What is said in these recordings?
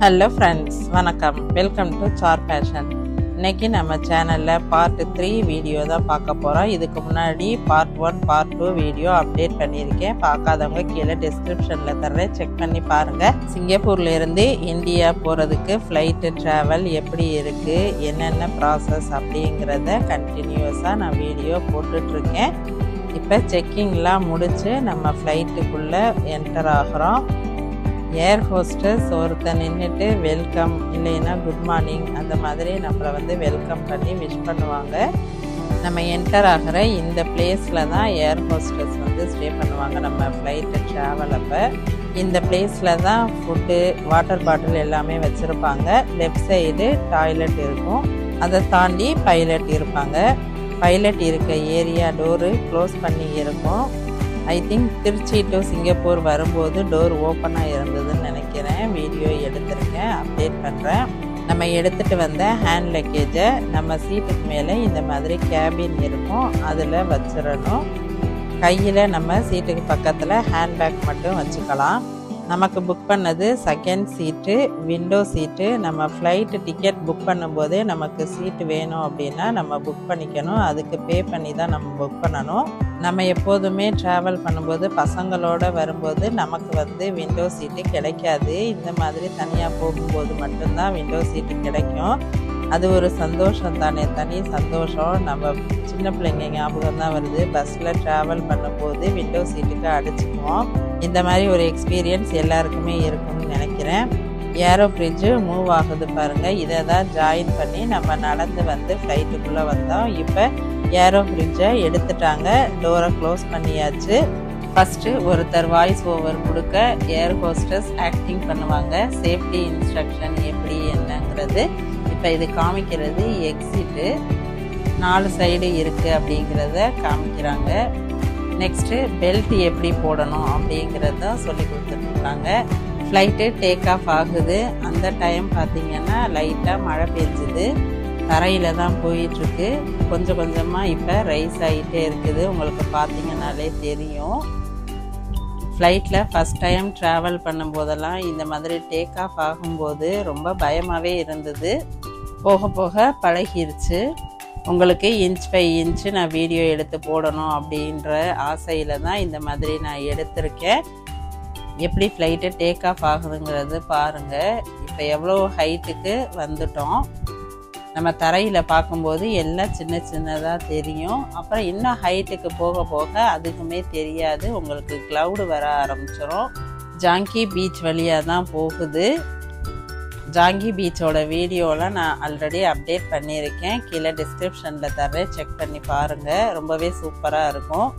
Hello friends, வணக்கம். Welcome to Char Fashion. இன்னைக்கு நம்ம சேனல்ல பார்ட் 3 வீடியோ தான் பார்க்க போறோம். இதுக்கு முன்னாடி பார்ட் 1, பார்ட் 2 வீடியோ அப்டேட் பண்ணியிருக்கேன். பார்க்காதவங்க கீழே டிஸ்கிரிப்ஷன்ல தரேன், செக் பண்ணி பாருங்க. சிங்கப்பூர்ல இருந்து இந்தியா போறதுக்கு ஃப்ளைட் டிராவல் எப்படி இருக்கு, என்னென்ன ப்ராசஸ் அப்படிங்கிறத கண்டினியூஸா நான் வீடியோ போட்டுட்டு இருக்கேன். இப்போ செக்கிங்லாம் முடிச்சு நம்ம ஃப்ளைட்டுக்குள்ள என்டர் ஆகிறோம். ஏர் ஹோஸ்டஸ் ஒருத்தர் நின்றுட்டு வெல்கம் இல்லைன்னா குட் மார்னிங் அந்த மாதிரி நம்மளை வந்து வெல்கம் பண்ணி விஷ் பண்ணுவாங்க. நம்ம என்டர் ஆகிற இந்த பிளேஸில் தான் ஏர் ஹோஸ்டஸ் வந்து ஸ்டே பண்ணுவாங்க. நம்ம ஃப்ளைட்டு ட்ராவல் அப்போ இந்த பிளேஸில் தான் ஃபுட்டு, வாட்டர் பாட்டில் எல்லாமே வச்சுருப்பாங்க. லெஃப்ட் சைடு டாய்லெட் இருக்கும், அதை தாண்டி பைலட் இருப்பாங்க. பைலட் இருக்க ஏரியா டோரு க்ளோஸ் பண்ணி இருக்கும். I think Trichy to Singapore வரும்போது டோர் ஓப்பனாக இருந்ததுன்னு நினைக்கிறேன். வீடியோ எடுத்திருக்கேன், அப்டேட் பண்ணுறேன். நம்ம எடுத்துகிட்டு வந்த ஹேண்ட் லக்கேஜை நம்ம சீட்டுக்கு மேலே இந்த மாதிரி கேபின் இருக்கும், அதில் வச்சிடணும். கையில் நம்ம சீட்டுக்கு பக்கத்தில் ஹேண்ட்பேக் மட்டும் வச்சுக்கலாம். நமக்கு புக் பண்ணது செகண்ட் சீட்டு, விண்டோ சீட்டு. நம்ம ஃப்ளைட்டு டிக்கெட் புக் பண்ணும்போதே நமக்கு சீட்டு வேணும் அப்படின்னா நம்ம புக் பண்ணிக்கணும். அதுக்கு பே பண்ணி தான் நம்ம புக் பண்ணணும். நம்ம எப்போதுமே ட்ராவல் பண்ணும்போது பசங்களோடு வரும்போது நமக்கு வந்து விண்டோ சீட்டு கிடைக்காது. இந்த மாதிரி தனியாக போகும்போது மட்டும்தான் விண்டோ சீட்டு கிடைக்கும். அது ஒரு சந்தோஷம் தானே, தனி சந்தோஷம். நம்ம சின்ன பிள்ளைங்க ஞாபகம் தான் வருது. பஸ்ஸில் ட்ராவல் பண்ணும்போது விண்டோ சீட்டுக்கு அடிச்சுக்குவோம். இந்த மாதிரி ஒரு எக்ஸ்பீரியன்ஸ் எல்லாருக்குமே இருக்கும்னு நினைக்கிறேன். ஏரோ பிரிட்ஜு மூவ் ஆகுது பாருங்கள். இதை தான் ஜாயின் பண்ணி நம்ம நடந்து வந்து ஃப்ளைட்டுக்குள்ளே வந்தோம். இப்போ ஏரோ பிரிட்ஜை எடுத்துட்டாங்க, டோரை க்ளோஸ் பண்ணியாச்சு. ஃபஸ்ட்டு ஒருத்தர் வாய்ஸ் ஓவர் கொடுக்க ஏர் ஹோஸ்டஸ் ஆக்டிங் பண்ணுவாங்க. சேஃப்டி இன்ஸ்ட்ரக்ஷன் எப்படி என்னங்கிறது இப்போ இது காமிக்கிறது. எக்ஸிட்டு 4 சைடு இருக்குது அப்படிங்கிறத காமிக்கிறாங்க. நெக்ஸ்ட்டு பெல்ட் எப்படி போடணும் அப்படிங்கிறத சொல்லி கொடுத்துட்ருக்காங்க. ஃப்ளைட்டு டேக் ஆஃப் ஆகுது. அந்த டைம் பார்த்திங்கன்னா லைட்டாக மழை பெஞ்சுது. தரையில் தான் போயிட்டுருக்கு. கொஞ்சம் கொஞ்சமாக இப்போ ரைஸ் ஆகிட்டே இருக்குது. உங்களுக்கு பார்த்திங்கனாலே தெரியும். ஃப்ளைட்டில் ஃபஸ்ட் டைம் ட்ராவல் பண்ணும்போதெல்லாம் இந்த மாதிரி டேக் ஆஃப் ஆகும்போது ரொம்ப பயமாகவே இருந்தது. போக போக பழகிருச்சு. உங்களுக்கு இன்ச் பை இன்ச்சு நான் வீடியோ எடுத்து போடணும் அப்படின்ற ஆசையில் தான் இந்த மாதிரி நான் எடுத்திருக்கேன். எப்படி ஃப்ளைட்டு டேக் ஆஃப் ஆகுதுங்கிறது பாருங்கள். இப்போ எவ்வளோ ஹைட்டுக்கு வந்துட்டோம். நம்ம தரையில் பார்க்கும்போது எல்லாம் சின்ன சின்னதாக தெரியும். அப்புறம் இன்னும் ஹைட்டுக்கு போக போக அதுக்குமே தெரியாது. உங்களுக்கு க்ளவுடு வர ஆரம்பிச்சிடும். ஜாங்கி பீச் வழியாக தான் போகுது. ஜாங்கி பீச்சோட வீடியோலாம் நான் ஆல்ரெடி அப்டேட் பண்ணியிருக்கேன், கீழே டிஸ்கிரிப்ஷனில் தரேன், செக் பண்ணி பாருங்கள். ரொம்பவே சூப்பராக இருக்கும்.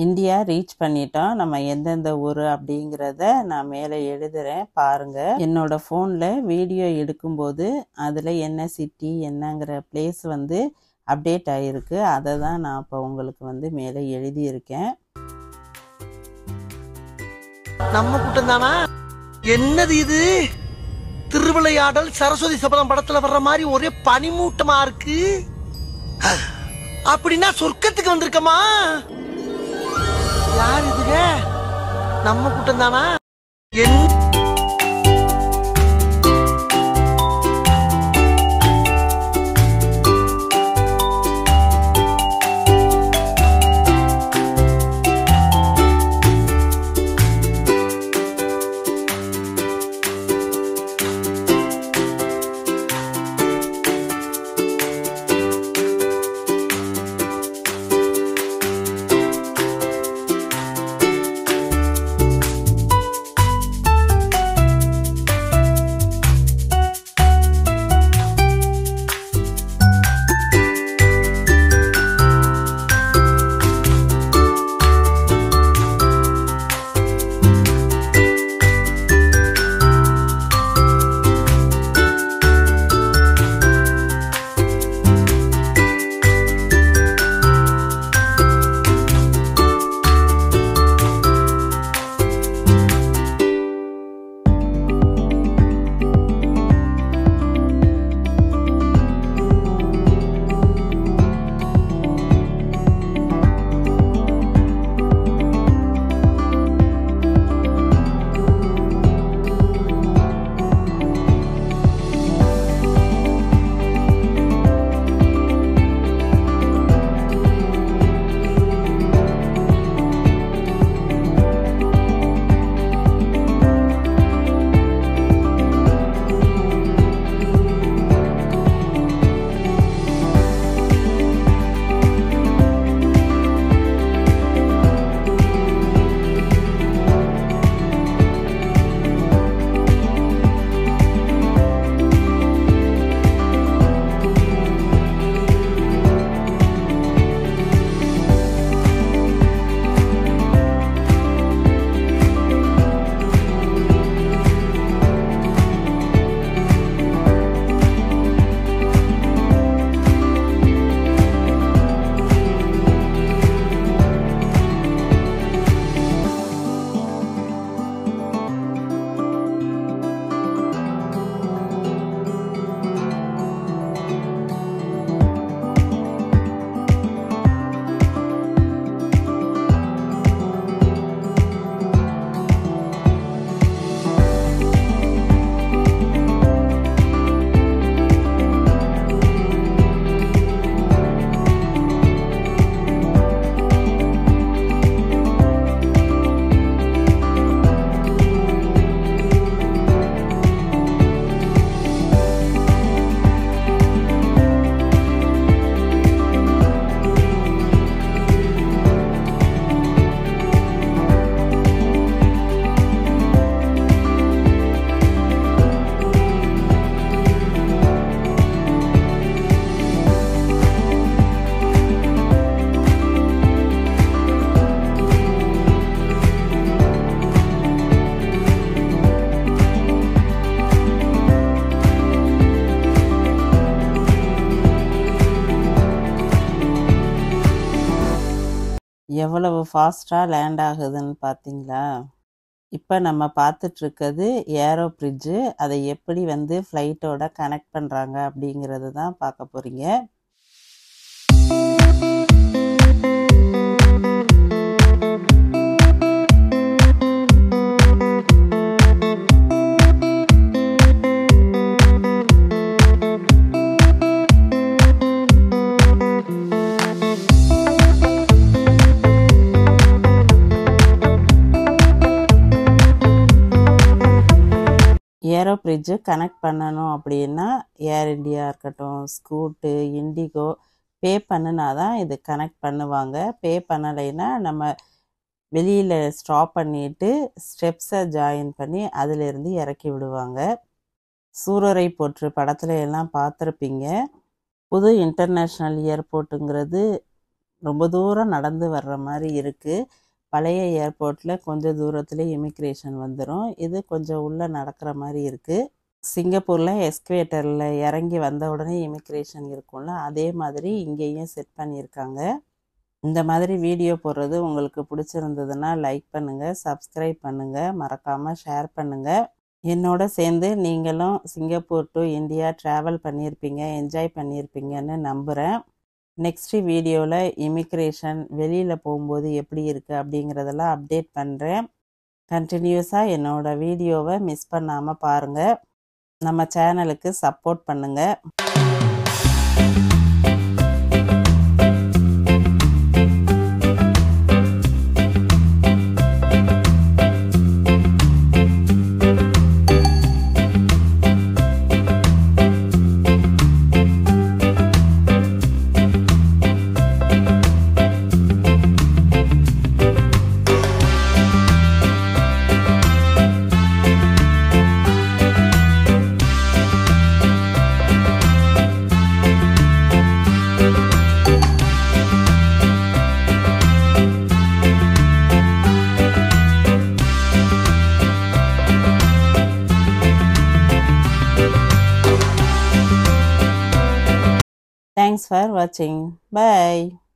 இந்தியா ரீச் பண்ணிட்டோம். நம்ம எந்தெந்த ஊர் அப்படிங்கிறத நான் மேலே எழுதுகிறேன் பாருங்கள். என்னோடய ஃபோனில் வீடியோ எடுக்கும்போது அதில் என்ன சிட்டி என்னங்கிற பிளேஸ் வந்து அப்டேட் ஆகிருக்கு. அதை தான் நான் இப்போ உங்களுக்கு வந்து மேலே எழுதியிருக்கேன். நம்ம கூட்டம் தானா? என்னது இது? திருவிளையாடல் சரஸ்வதி சபதம் படத்துல வர்ற மாதிரி ஒரே பனிமூட்டமா இருக்கு. அப்படின்னா சொர்க்கத்துக்கு வந்திருக்கமா? யார் இதுங்க? நம்ம கூட்டம் தானா? எவ்வளவு ஃபாஸ்ட்டாக லேண்ட் ஆகுதுன்னு பார்த்தீங்களா? இப்போ நம்ம பார்த்துட்ருக்கிறது ஏரோ பிரிட்ஜு. அதை எப்படி ஃப்ளைட்டோட கனெக்ட் பண்ணுறாங்க அப்படிங்கிறது தான் பார்க்க போகிறீங்க. ஏரோ பிரிட்ஜு கனெக்ட் பண்ணணும் அப்படின்னா ஏர் இண்டியா இருக்கட்டும், ஸ்கூட்டு, இண்டிகோ பே பண்ணினா தான் இது கனெக்ட் பண்ணுவாங்க. பே பண்ணலைன்னா நம்ம வெளியில் ஸ்டாப் பண்ணிவிட்டு ஸ்டெப்ஸை ஜாயின் பண்ணி அதிலிருந்து இறக்கி விடுவாங்க. சூரரை போற்று படத்துல எல்லாம் பார்த்துருப்பீங்க. புது இன்டர்நேஷ்னல் ஏர்போர்ட்டுங்கிறது ரொம்ப தூரம் நடந்து வர்ற மாதிரி இருக்குது. பழைய ஏர்போர்ட்டில் கொஞ்சம் தூரத்தில் இமிக்ரேஷன் வந்துடும். இது கொஞ்சம் உள்ளே நடக்கிற மாதிரி இருக்குது. சிங்கப்பூரில் எஸ்கவேட்டரில் இறங்கி வந்த உடனே இமிக்ரேஷன் இருக்கும்ல, அதே மாதிரி இங்கேயும் செட் பண்ணியிருக்காங்க. இந்த மாதிரி வீடியோ போடுறது உங்களுக்கு பிடிச்சிருந்ததுன்னா லைக் பண்ணுங்கள், சப்ஸ்கிரைப் பண்ணுங்கள், மறக்காமல் ஷேர் பண்ணுங்கள். என்னோட சேர்ந்து நீங்களும் சிங்கப்பூர் டு இந்தியா ட்ராவல் பண்ணியிருப்பீங்க, என்ஜாய் பண்ணியிருப்பீங்கன்னு நம்புகிறேன். நெக்ஸ்ட் வீடியோவில் இமிக்ரேஷன் வெளியில் போகும்போது எப்படி இருக்குது அப்படிங்கிறதெல்லாம் அப்டேட் பண்ணுறேன். கண்டினியூஸாக என்னோடய வீடியோவை மிஸ் பண்ணாமல் பாருங்கள். நம்ம சேனலுக்கு சப்போர்ட் பண்ணுங்கள். Thanks for watching. Bye.